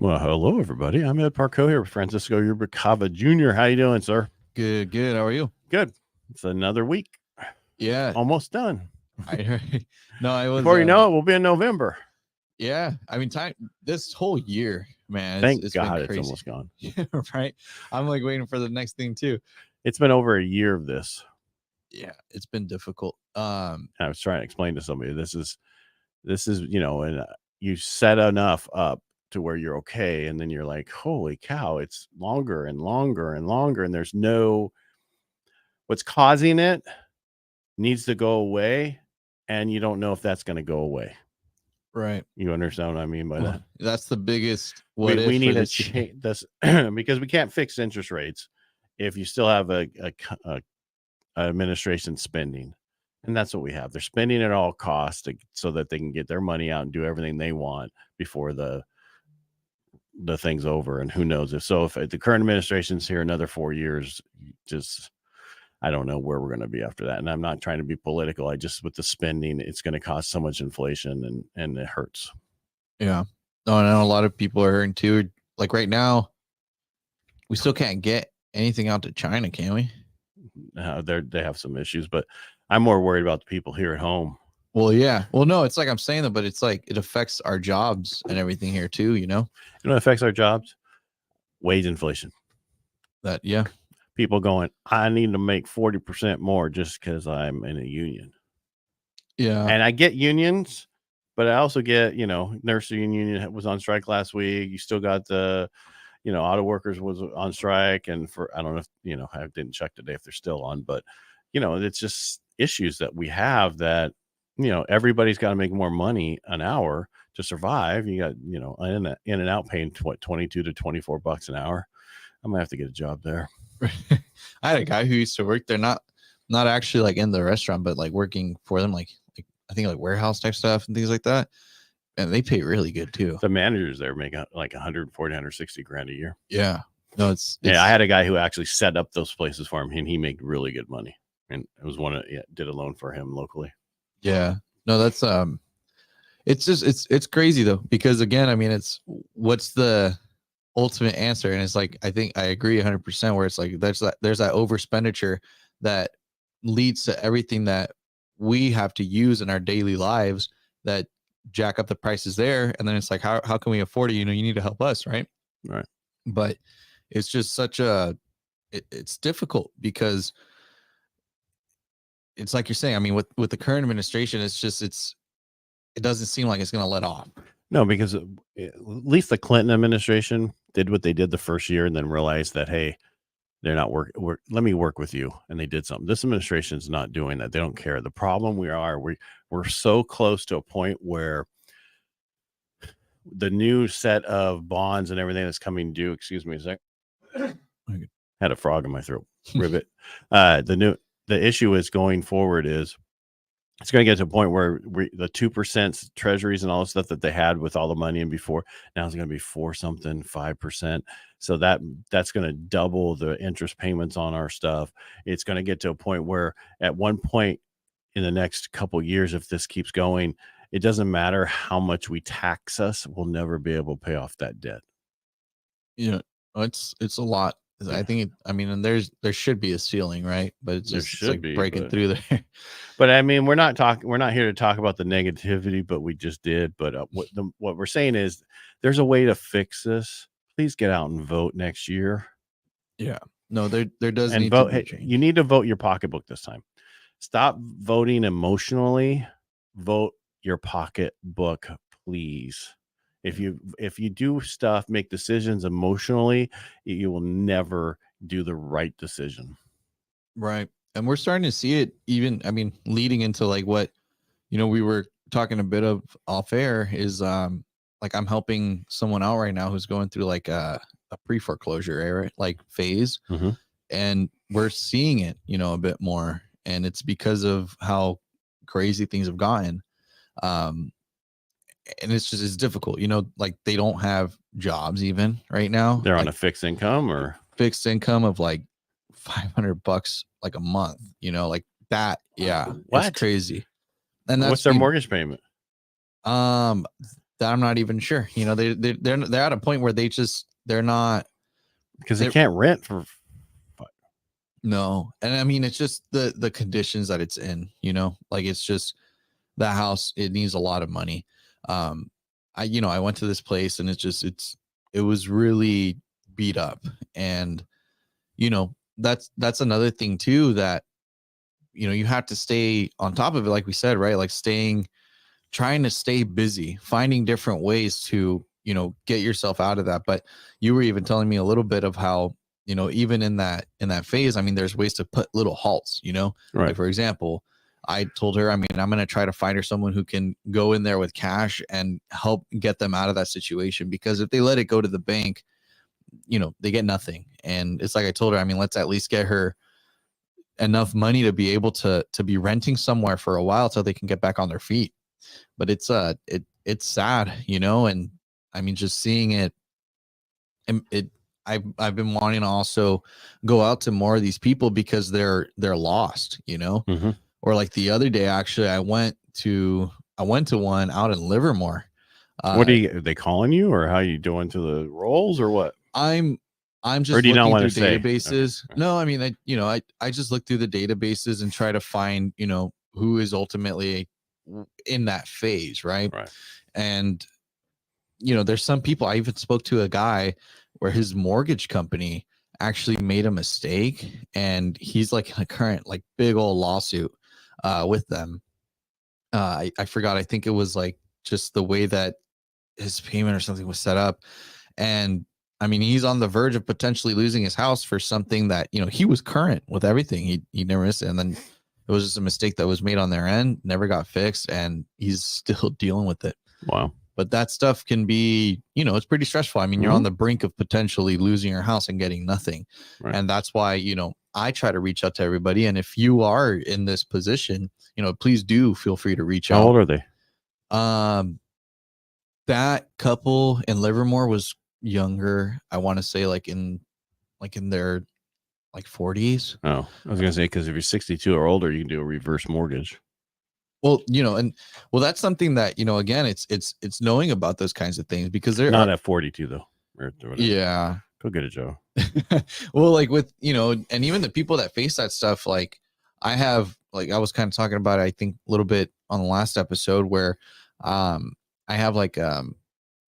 Well, hello, everybody. I'm Ed Parcaut here with Francisco Rubalcava Jr. How you doing, sir? Good. How are you? Good. It's another week. Yeah, Almost done. I heard. No, I was. Before you know it, we'll be in November. Yeah, I mean, time. This whole year, man, Thank it's been God it's crazy. almost gone. Yeah, right. I'm like waiting for the next thing too. It's been over a year of this. Yeah, it's been difficult. I was trying to explain to somebody this is and you set enough up to where you're okay, and then you're like, holy cow, it's longer and longer and longer, and there's no what's causing it needs to go away, and you don't know if that's going to go away. Right. You understand what I mean by that? That's the biggest. We need to change this because we can't fix interest rates if you still have a administration spending, and that's what we have. They're spending at all costs so that they can get their money out and do everything they want before the thing's over. And who knows if the current administration's here another 4 years, just I don't know where we're going to be after that. And I'm not trying to be political. I just with the spending, it's going to cause so much inflation and it hurts. Yeah. No, I know a lot of people are hurting too. Like right now, we still can't get anything out to China, can we? They have some issues, but I'm more worried about the people here at home. Well, yeah. Well, no, it's like I'm saying that, but it's like it affects our jobs and everything here too, You know what affects our jobs? Wage inflation. That, yeah. People going, I need to make 40% more just because I'm in a union. Yeah. And I get unions, but I also get, nursing union was on strike last week. You still got the, auto workers was on strike. And I don't know if, I didn't check today if they're still on, but, it's just issues that we have that, everybody's got to make more money an hour to survive. You got, in and out paying 22 to 24 bucks an hour. I'm gonna have to get a job there. I had a guy who used to work there, not actually like in the restaurant, but like working for them, like I think like warehouse type stuff and things like that. And they pay really good too. The managers there make like 140, 160 grand a year. Yeah. No, it's I had a guy who actually set up those places for him, and he made really good money. And it was did a loan for him locally. Yeah. No, that's it's just it's crazy though, because again, I mean, it's what's the ultimate answer? And it's like I think I agree 100% where it's like there's that overexpenditure that leads to everything that we have to use in our daily lives that jack up the prices there. And then it's like how can we afford it? You need to help us, right? But it's just such it's difficult because it's like you're saying, I mean, with the current administration, it doesn't seem like it's going to let off. No, because at least the Clinton administration did what they did the first year and then realized that, hey, they're not let me work with you. And they did something. This administration is not doing that. They don't care. The problem we're so close to a point where the new set of bonds and everything that's coming due, excuse me a sec. Had a frog in my throat. Ribbit. The issue is going forward is it's going to get to a point where the 2% treasuries and all the stuff that they had with all the money in before, now it's going to be 5%. So that's going to double the interest payments on our stuff. It's going to get to a point where at one point in the next couple years, if this keeps going, it doesn't matter how much we tax us, we'll never be able to pay off that debt. Yeah, it's a lot. I think and there should be a ceiling, right? But it's just like breaking through there. But I mean, we're not here to talk about the negativity, but we just did. But what we're saying is there's a way to fix this. Please get out and vote next year. Yeah. No, there does and need vote. to be change. You need to vote your pocketbook this time. Stop voting emotionally. Vote your pocketbook, please. If you do stuff, make decisions emotionally, you will never do the right decision. Right. And we're starting to see it even, leading into like what, we were talking a bit of off air is like I'm helping someone out right now who's going through like a pre-foreclosure era, like phase. Mm-hmm. And we're seeing it, a bit more. And it's because of how crazy things have gotten. And it's difficult, like they don't have jobs even right now. They're like on a fixed income of like $500 like a month, like that. Yeah. What? It's crazy. And that's what's their mortgage payment? That I'm not even sure. You know, they're at a point where they're not, because they can't rent for. No. And I mean, it's just the conditions that it's in, you know, like it's just that house, it needs a lot of money. I went to this place and it was really beat up. And, you know, that's another thing too, that, you know, you have to stay on top of it. Like we said, right? Like trying to stay busy, finding different ways to, you know, get yourself out of that. But you were even telling me a little bit of how, you know, even in that phase, I mean, there's ways to put little halts, you know, Right. Like, for example, I told her, I mean, I'm going to try to find her someone who can go in there with cash and help get them out of that situation, because if they let it go to the bank, you know, they get nothing. And it's like I told her, I mean, let's at least get her enough money to be able to be renting somewhere for a while till they can get back on their feet. But it's sad, you know, and I mean, just seeing it, I've been wanting to also go out to more of these people because they're lost, you know. Mm-hmm. Or like the other day, actually, I went to one out in Livermore. What are they calling you, or how you doing to the rolls, or what? I'm just or do you looking not want through to databases. Okay. No, I mean, I just look through the databases and try to find, you know, who is ultimately in that phase, right? Right. And you know, there's some people. I even spoke to a guy where his mortgage company actually made a mistake, and he's like in a current like big old lawsuit with them. I forgot. I think it was like just the way that his payment or something was set up. And I mean, he's on the verge of potentially losing his house for something that, you know, he was current with everything. He never missed it. And then it was just a mistake that was made on their end, never got fixed, and he's still dealing with it. Wow. But that stuff can be, you know, it's pretty stressful. I mean, you're on the brink of potentially losing your house and getting nothing. Right. And that's why, you know, I try to reach out to everybody. And if you are in this position, you know, please do feel free to reach out. How old are they? That couple in Livermore was younger. I want to say like in their like 40s. Oh, I was gonna say, because if you're 62 or older, you can do a reverse mortgage. Well, you know, and well, that's something that, you know, again, it's knowing about those kinds of things, because they're not at 42 though. Or yeah. Go get it, Joe. Well, like with, you know, and even the people that face that stuff, like I was kind of talking about it, I think a little bit on the last episode, where I have like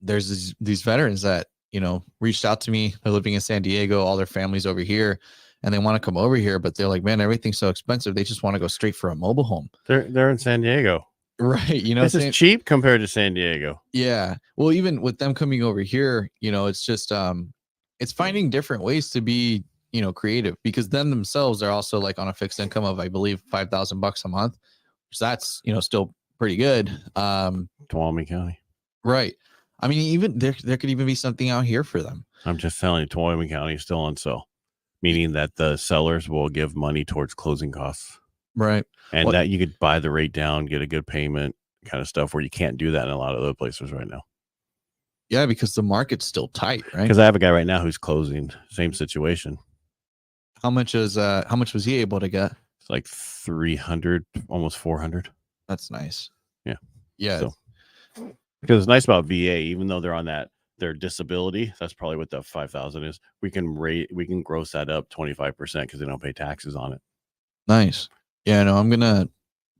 there's these veterans that, you know, reached out to me. They're living in San Diego, all their families over here, and they want to come over here, but they're like, man, everything's so expensive. They just want to go straight for a mobile home. They're in San Diego. Right. You know, this is cheap compared to San Diego. Yeah. Well, even with them coming over here, you know, it's just it's finding different ways to be, you know, creative, because them themselves are also like on a fixed income of, I believe, $5,000 a month. So that's, you know, still pretty good. Tuolumne County. Right. I mean, even there could even be something out here for them. I'm just telling you, Tuolumne County is still on sale, meaning that the sellers will give money towards closing costs. Right. And that you could buy the rate down, get a good payment kind of stuff, where you can't do that in a lot of other places right now. Yeah, because the market's still tight, right? Because I have a guy right now who's closing, same situation. How much was he able to get? It's like 300, almost 400. That's nice. Yeah. Yeah. So, because it's nice about VA, even though they're on their disability, that's probably what the 5,000 is. We can gross that up 25% because they don't pay taxes on it. Nice. Yeah, no, I'm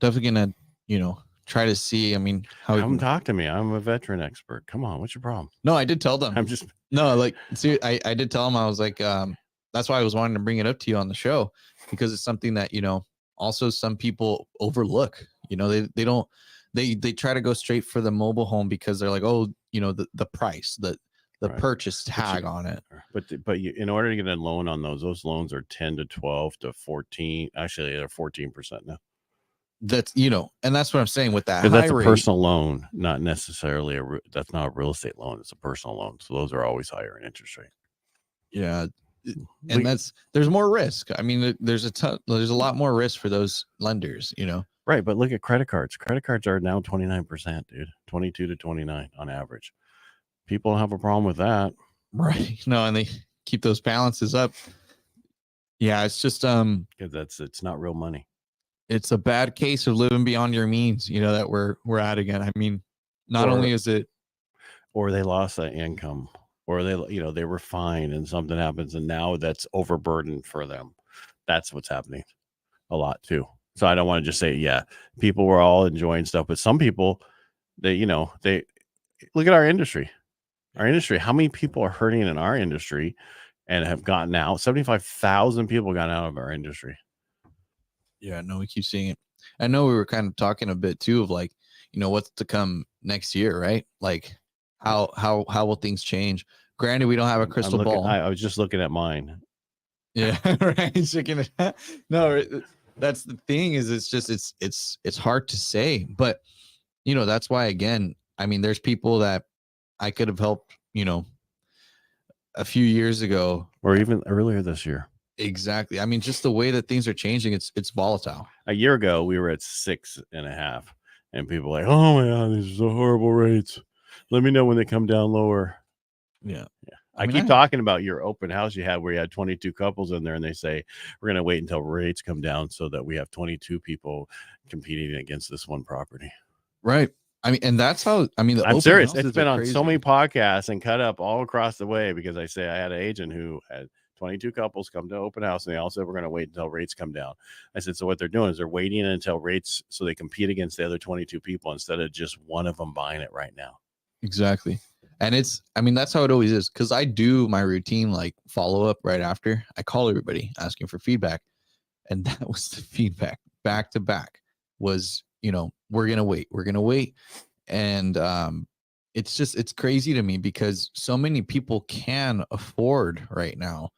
definitely gonna, you know, try to see. I mean, how come talk to me. I'm a veteran expert. Come on, what's your problem? No, I did tell them. Like, see, I did tell them. I was like, that's why I was wanting to bring it up to you on the show, because it's something that, you know, also some people overlook. You know, they don't. They try to go straight for the mobile home because they're like, oh, you know, the price, the right. purchase tag on it. But in order to get a loan on those loans are 10 to 12 to 14. Actually, they're 14% now. That's, you know, and that's what I'm saying with that. That's a personal loan, not necessarily that's not a real estate loan. It's a personal loan. So those are always higher in interest rate. Yeah. And there's more risk. I mean, there's a lot more risk for those lenders, you know? Right. But look at credit cards. Credit cards are now 29%, dude, 22 to 29 on average. People don't have a problem with that. Right. No, and they keep those balances up. Yeah. It's just, it's not real money. It's a bad case of living beyond your means, you know, that we're at again. I mean, not only is it or they lost that income, or they, they were fine and something happens and now that's overburdened for them. That's what's happening a lot too. So I don't want to just say, yeah, people were all enjoying stuff, but some people, they look at our industry. How many people are hurting in our industry and have gotten out? 75,000 people got out of our industry. Yeah, no, we keep seeing it. I know we were kind of talking a bit too of like, what's to come next year, right? Like how will things change? Granted, we don't have a crystal ball. I was just looking at mine. Yeah, right. No, that's the thing is it's hard to say, but that's why, again, I mean, there's people that I could have helped, a few years ago or even earlier this year. Exactly. I mean, just the way that things are changing, it's volatile. A year ago, we were at 6.5, and people were like, oh my God, these are so horrible rates. Let me know when they come down lower. Yeah. I keep talking about your open house you had where you had 22 couples in there, and they say, we're going to wait until rates come down so that we have 22 people competing against this one property. Right. I mean, and that's how, I'm serious. It's been on so many podcasts and cut up all across the way because I had an agent who had 22 couples come to open house, and they all said, we're going to wait until rates come down. I said, so what they're doing is they're waiting until rates so they compete against the other 22 people instead of just one of them buying it right now. Exactly. And that's how it always is. Cause I do my routine, like follow up right after. I call everybody asking for feedback. And that was the feedback back to back was, we're going to wait. And, it's crazy to me because so many people can afford right now,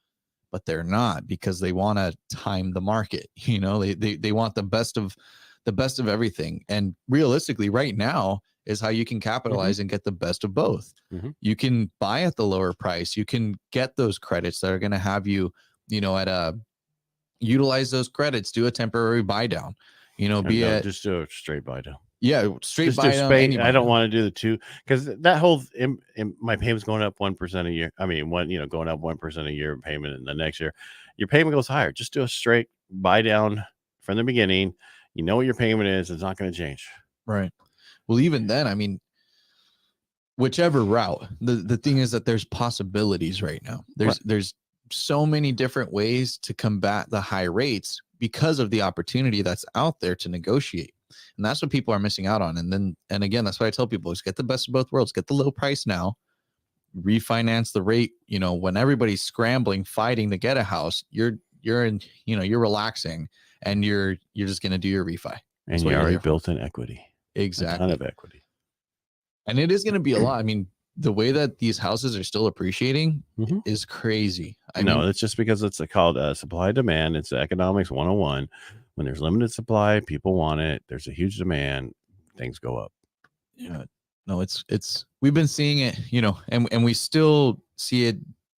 but they're not because they want to time the market. They want the best of everything. And realistically right now is how you can capitalize and get the best of both. You can buy at the lower price. You can get those credits that are going to have you, utilize those credits, do a temporary buy down, just do a straight buy down. Yeah, straight buy down. I don't want to do the two because that whole my payment's going up 1% a year. I mean, going up 1% a year payment, and the next year your payment goes higher. Just do a straight buy down from the beginning. You know what your payment is. It's not going to change. Right. Well, even then, whichever route, the thing is that there's possibilities right now. There's so many different ways to combat the high rates because of the opportunity that's out there to negotiate. And that's what people are missing out on. And again, that's why I tell people is get the best of both worlds, get the low price now, refinance the rate. When everybody's scrambling, fighting to get a house, you're relaxing and you're just going to do your refi. And you already built in equity. Exactly. A ton of equity. And it is going to be a lot. I mean, the way that these houses are still appreciating is crazy. I mean, it's just because it's called supply demand. It's economics 101. When there's limited supply, people want it. There's a huge demand. Things go up. Yeah. No, it's we've been seeing it, and we still see it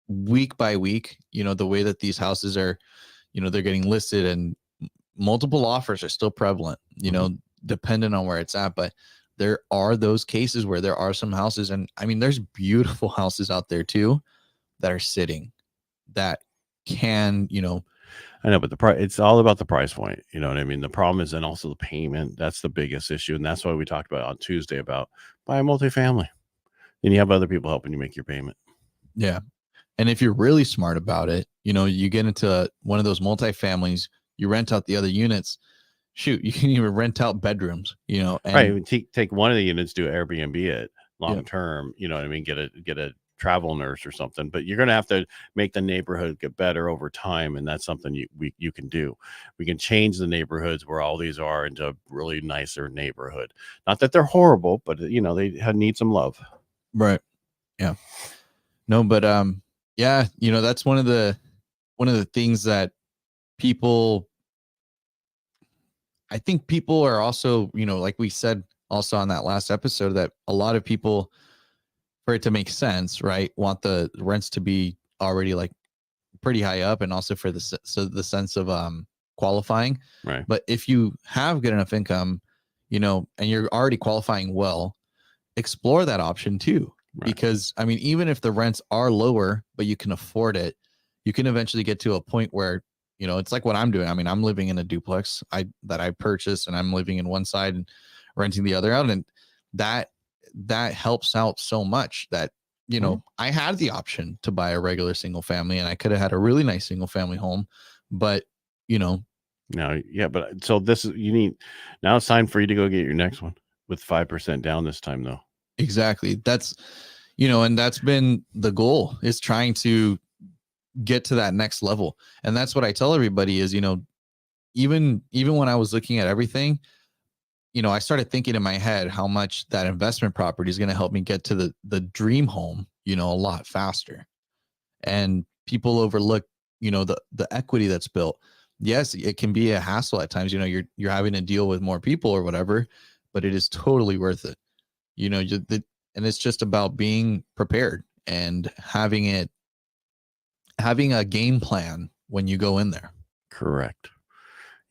week by week, the way that these houses are, they're getting listed and multiple offers are still prevalent, depending on where it's at. But there are those cases where there are some houses, and there's beautiful houses out there too that are sitting that can, I know, but the price, it's all about the price point. You know what I mean? The problem is then also the payment. That's the biggest issue. And that's why we talked about on Tuesday about buy a multifamily. Then you have other people helping you make your payment. Yeah. And if you're really smart about it, you get into one of those multifamilies, you rent out the other units. Shoot, you can even rent out bedrooms, and right. Take one of the units, do Airbnb it long term, you know what I mean? Get a travel nurse or something, but you're going to have to make the neighborhood get better over time. And that's something you can do. We can change the neighborhoods where all these are into a really nicer neighborhood. Not that they're horrible, but they need some love. Right. Yeah. No, but yeah, that's one of the things that I think people are also, like we said also on that last episode, that a lot of people, for it to make sense, right, want the rents to be already like pretty high up, and also for the sense of qualifying. Right. But if you have good enough income, and you're already qualifying well, explore that option too. Right. Because even if the rents are lower, but you can afford it, you can eventually get to a point where, it's like what I'm doing. I'm living in a duplex that I purchased, and I'm living in one side and renting the other out. And that helps out so much that, you know, I had the option to buy a regular single family and I could have had a really nice single family home, but you know, no, yeah, but so this is now it's time for you to go get your next one with 5% down this time though. exactly. That's, you know, and that's been the goal, is trying to get to that next level. And that's what I tell everybody is, you know, even when I was looking at everything, you know, I started thinking in my head how much that investment property is going to help me get to the dream home, you know, a lot faster. And people overlook, you know, the equity that's built. Yes, it can be a hassle at times, you know, you're having to deal with more people or whatever, but it is totally worth it. You know, and it's just about being prepared and having a game plan when you go in there. Correct.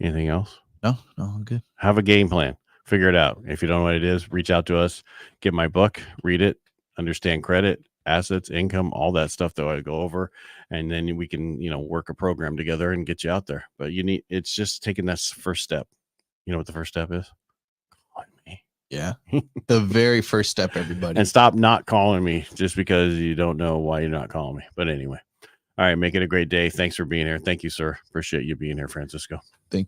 Anything else? No, I'm good. Have a game plan. Figure it out. If you don't know what it is, reach out to us. Get my book, read it, understand credit, assets, income, all that stuff that I go over, and then we can, you know, work a program together and get you out there. But it's just taking that first step. You know what the first step is? Calling me. Yeah. The very first step, everybody. And stop not calling me just because you don't know why you're not calling me. But anyway. All right, make it a great day. Thanks for being here. Thank you, sir. Appreciate you being here, Francisco. Thank you.